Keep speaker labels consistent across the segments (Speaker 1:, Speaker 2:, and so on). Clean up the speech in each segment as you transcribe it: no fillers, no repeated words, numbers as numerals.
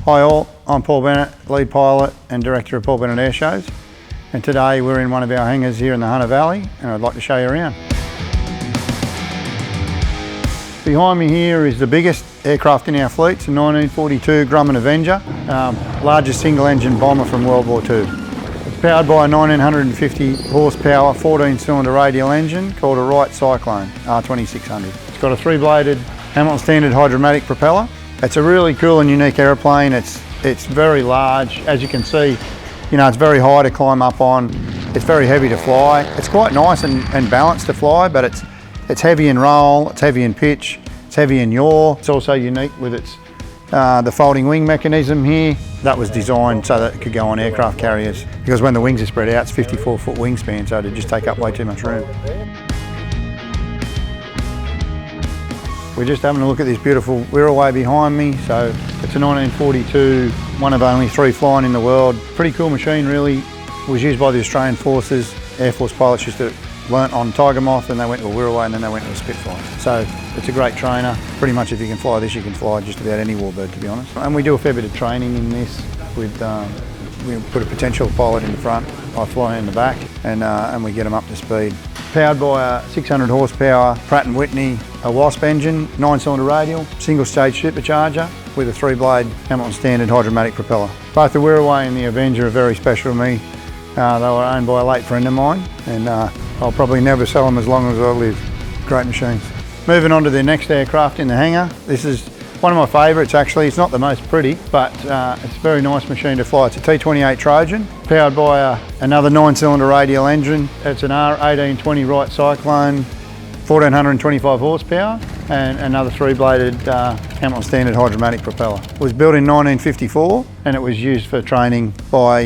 Speaker 1: Hi all, I'm Paul Bennet, lead pilot and director of Paul Bennet Airshows, and today we're in one of our hangars here in the Hunter Valley and I'd like to show you around. Behind me here is the biggest aircraft in our fleet. It's a 1942 Grumman Avenger, largest single engine bomber from World War II. It's powered by a 1950 horsepower 14-cylinder radial engine called a Wright Cyclone R2600. It's got a 3-bladed Hamilton standard hydromatic propeller. It's a really cool and unique aeroplane. It's very large. As you can see, it's very high to climb up on. It's very heavy to fly. It's quite nice and balanced to fly, but it's heavy in roll, it's heavy in pitch, it's heavy in yaw. It's also unique with its the folding wing mechanism here. That was designed so that it could go on aircraft carriers, because when the wings are spread out, it's 54-foot wingspan, so it'd just take up way too much room. We're just having a look at this beautiful Wirraway behind me. So it's a 1942, one of only 3 flying in the world. Pretty cool machine really. It was used by the Australian Forces. Air Force pilots used to learnt on Tiger Moth, and they went to a Wirraway, and then they went to a Spitfire. So it's a great trainer. Pretty much if you can fly this, you can fly just about any warbird, to be honest. And we do a fair bit of training in this. We put a potential pilot in the front, I fly in the back, and we get them up to speed. Powered by a 600 horsepower Pratt & Whitney, a Wasp engine, 9-cylinder radial, single stage supercharger with a 3-blade Hamilton standard hydromatic propeller. Both the Wirraway and the Avenger are very special to me. They were owned by a late friend of mine, and I'll probably never sell them as long as I live. Great machines. Moving on to the next aircraft in the hangar. This is one of my favourites actually. It's not the most pretty, but it's a very nice machine to fly. It's a T-28 Trojan, powered by another 9-cylinder radial engine. It's an R1820 Wright Cyclone, 1425 horsepower, and another 3-bladed Hamilton standard hydromatic propeller. It was built in 1954, and it was used for training by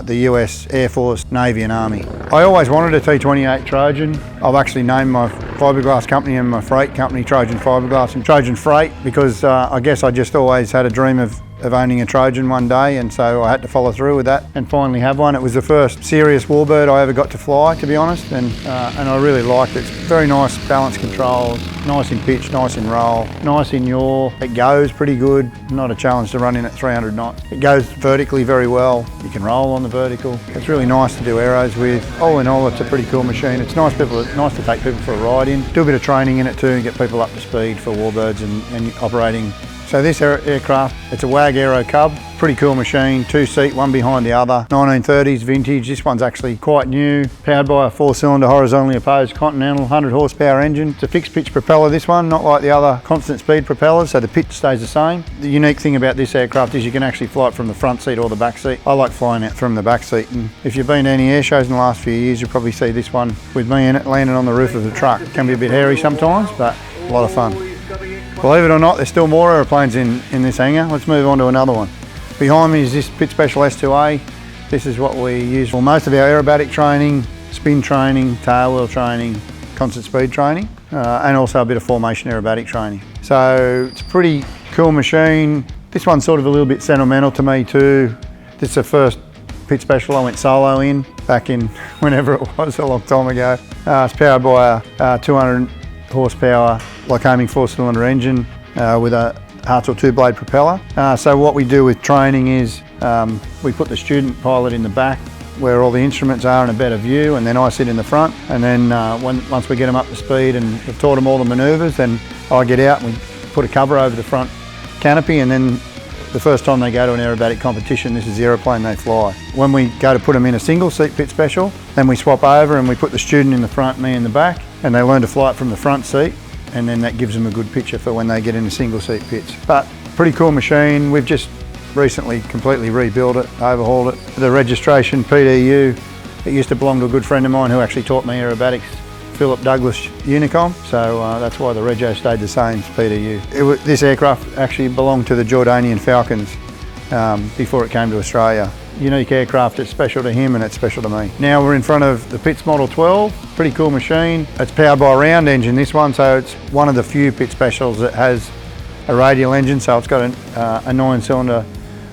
Speaker 1: the US Air Force, Navy and Army. I always wanted a T-28 Trojan. I've actually named my fiberglass company and my freight company Trojan Fiberglass and Trojan Freight, because I guess I just always had a dream of owning a Trojan one day, and so I had to follow through with that and finally have one. It was the first serious warbird I ever got to fly, to be honest, and I really liked it. It's very nice balance controls, nice in pitch, nice in roll, nice in yaw. It goes pretty good, not a challenge to run in at 300 knots. It goes vertically very well. You can roll on the vertical. It's really nice to do aeros with. All in all, it's a pretty cool machine. It's nice to take people for a ride in. Do a bit of training in it too and get people up to speed for warbirds and operating. So this aircraft, it's a WAG Aero Cub, pretty cool machine, 2-seat, one behind the other, 1930s vintage. This one's actually quite new, powered by a 4-cylinder horizontally opposed Continental 100 horsepower engine. It's a fixed pitch propeller, this one, not like the other constant speed propellers, so the pitch stays the same. The unique thing about this aircraft is you can actually fly it from the front seat or the back seat. I like flying it from the back seat, and if you've been to any air shows in the last few years, you'll probably see this one with me in it landing on the roof of the truck. It can be a bit hairy sometimes, but a lot of fun. Believe it or not, there's still more aeroplanes in this hangar. Let's move on to another one. Behind me is this Pit Special S2A. This is what we use for most of our aerobatic training, spin training, tailwheel training, constant speed training, and also a bit of formation aerobatic training. So it's a pretty cool machine. This one's sort of a little bit sentimental to me too. This is the first Pit Special I went solo in back in whenever it was, a long time ago. It's powered by a 200 horsepower Lycoming 4-cylinder engine with a Hartzell 2-blade propeller. So what we do with training is we put the student pilot in the back where all the instruments are in a better view, and then I sit in the front, and then once we get them up to speed and we've taught them all the manoeuvres, then I get out and we put a cover over the front canopy, and then the first time they go to an aerobatic competition, this is the aeroplane they fly. When we go to put them in a single seat Pit Special, then we swap over and we put the student in the front, me in the back, and they learn to fly it from the front seat, and then that gives them a good picture for when they get in a single seat pitch. But pretty cool machine. We've just recently completely rebuilt it, overhauled it. The registration PDU, it used to belong to a good friend of mine who actually taught me aerobatics, Philip Douglas Unicom, so that's why the rego stayed the same as PDU. This aircraft actually belonged to the Jordanian Falcons before it came to Australia. Unique aircraft, it's special to him and it's special to me. Now we're in front of the Pitts Model 12, pretty cool machine. It's powered by a round engine, this one, so it's one of the few Pit Specials that has a radial engine, so it's got a 9-cylinder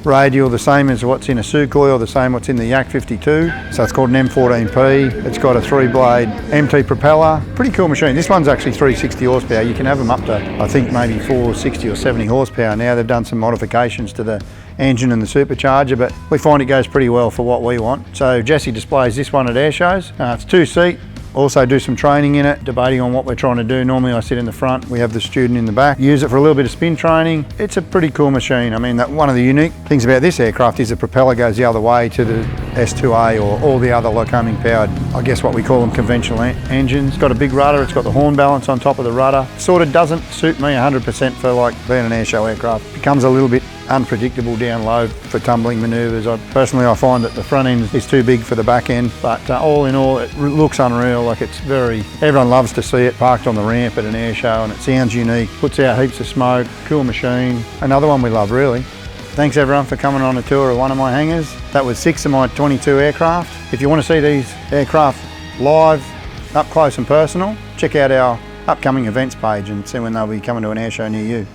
Speaker 1: radial, the same as what's in a Sukhoi or the same what's in the Yak 52. So it's called an M14P. It's got a 3-blade MT propeller. Pretty cool machine. This one's actually 360 horsepower. You can have them up to, I think, maybe 460 or 70 horsepower now. They've done some modifications to the engine and the supercharger, but we find it goes pretty well for what we want. So Jesse displays this one at Airshows. It's 2-seat. Also do some training in it, debating on what we're trying to do. Normally I sit in the front, we have the student in the back. Use it for a little bit of spin training. It's a pretty cool machine. I mean, one of the unique things about this aircraft is the propeller goes the other way to the S2A or all the other Lycoming powered, I guess what we call them conventional engines. It's got a big rudder, it's got the horn balance on top of the rudder. Sort of doesn't suit me 100% for like being an airshow aircraft. Becomes a little bit unpredictable down low for tumbling manoeuvres. Personally, I find that the front end is too big for the back end, but all in all, it looks unreal. Like everyone loves to see it parked on the ramp at an air show, and it sounds unique, puts out heaps of smoke, cool machine. Another one we love, really. Thanks everyone for coming on a tour of one of my hangars. That was 6 of my 22 aircraft. If you want to see these aircraft live, up close and personal, check out our upcoming events page and see when they'll be coming to an air show near you.